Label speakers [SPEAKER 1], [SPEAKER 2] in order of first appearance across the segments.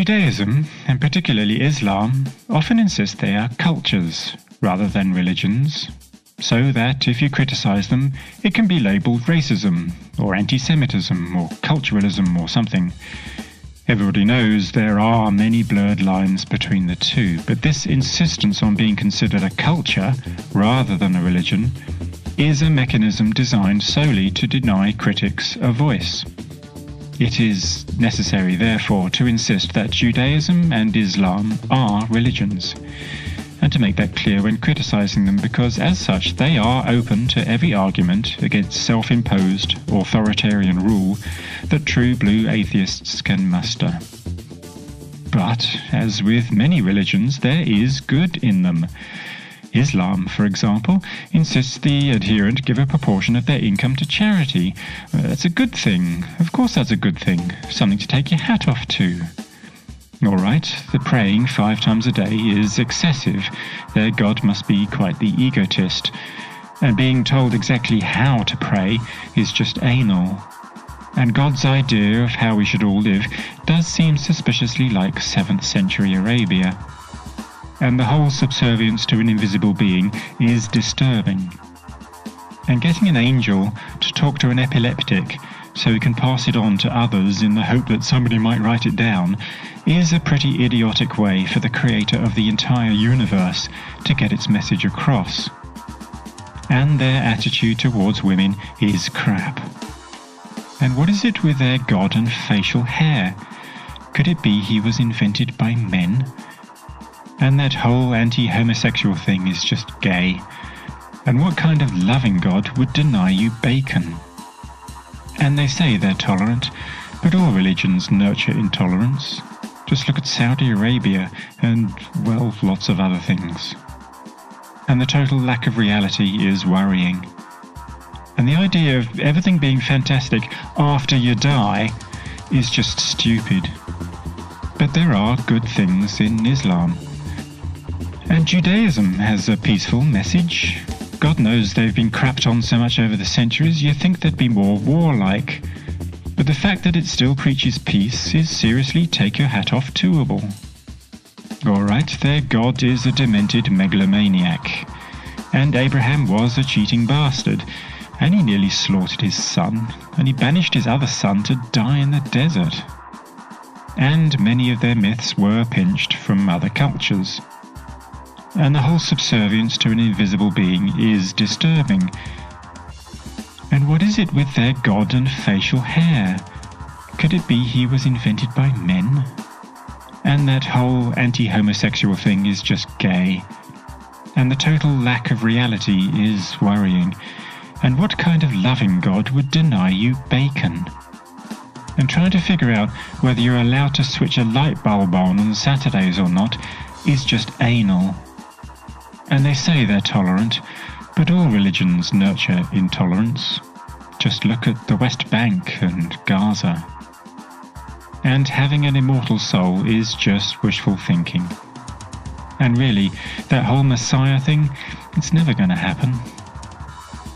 [SPEAKER 1] Judaism, and particularly Islam, often insist they are cultures rather than religions, so that if you criticize them, it can be labeled racism, or anti-Semitism, or culturalism, or something. Everybody knows there are many blurred lines between the two, but this insistence on being considered a culture rather than a religion is a mechanism designed solely to deny critics a voice. It is necessary, therefore, to insist that Judaism and Islam are religions, and to make that clear when criticizing them, because as such they are open to every argument against self-imposed authoritarian rule that true blue atheists can muster. But, as with many religions, there is good in them. Islam, for example, insists the adherent give a proportion of their income to charity. That's a good thing. Of course that's a good thing. Something to take your hat off to. All right, the praying 5 times a day is excessive. Their God must be quite the egotist. And being told exactly how to pray is just anal. And God's idea of how we should all live does seem suspiciously like 7th century Arabia. And the whole subservience to an invisible being is disturbing. And getting an angel to talk to an epileptic so he can pass it on to others in the hope that somebody might write it down is a pretty idiotic way for the creator of the entire universe to get its message across. And their attitude towards women is crap. And what is it with their God and facial hair? Could it be he was invented by men? And that whole anti-homosexual thing is just gay. And what kind of loving God would deny you bacon? And they say they're tolerant, but all religions nurture intolerance. Just look at Saudi Arabia and, well, lots of other things. And the total lack of reality is worrying. And the idea of everything being fantastic after you die is just stupid. But there are good things in Islam. And Judaism has a peaceful message. God knows they've been crapped on so much over the centuries, you'd think they'd be more warlike. But the fact that it still preaches peace is seriously take-your-hat-off-toable. Alright, their God is a demented megalomaniac. And Abraham was a cheating bastard. And he nearly slaughtered his son. And he banished his other son to die in the desert. And many of their myths were pinched from other cultures. And the whole subservience to an invisible being is disturbing. And what is it with their God and facial hair? Could it be he was invented by men? And that whole anti-homosexual thing is just gay. And the total lack of reality is worrying. And what kind of loving God would deny you bacon? And trying to figure out whether you're allowed to switch a light bulb on Saturdays or not is just anal. And they say they're tolerant, but all religions nurture intolerance. Just look at the West Bank and Gaza. And having an immortal soul is just wishful thinking. And really, that whole Messiah thing, it's never going to happen.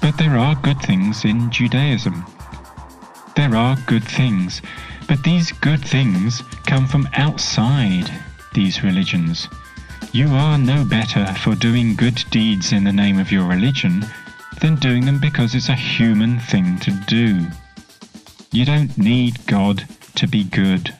[SPEAKER 1] But there are good things in Judaism. There are good things, but these good things come from outside these religions. You are no better for doing good deeds in the name of your religion than doing them because it's a human thing to do. You don't need God to be good.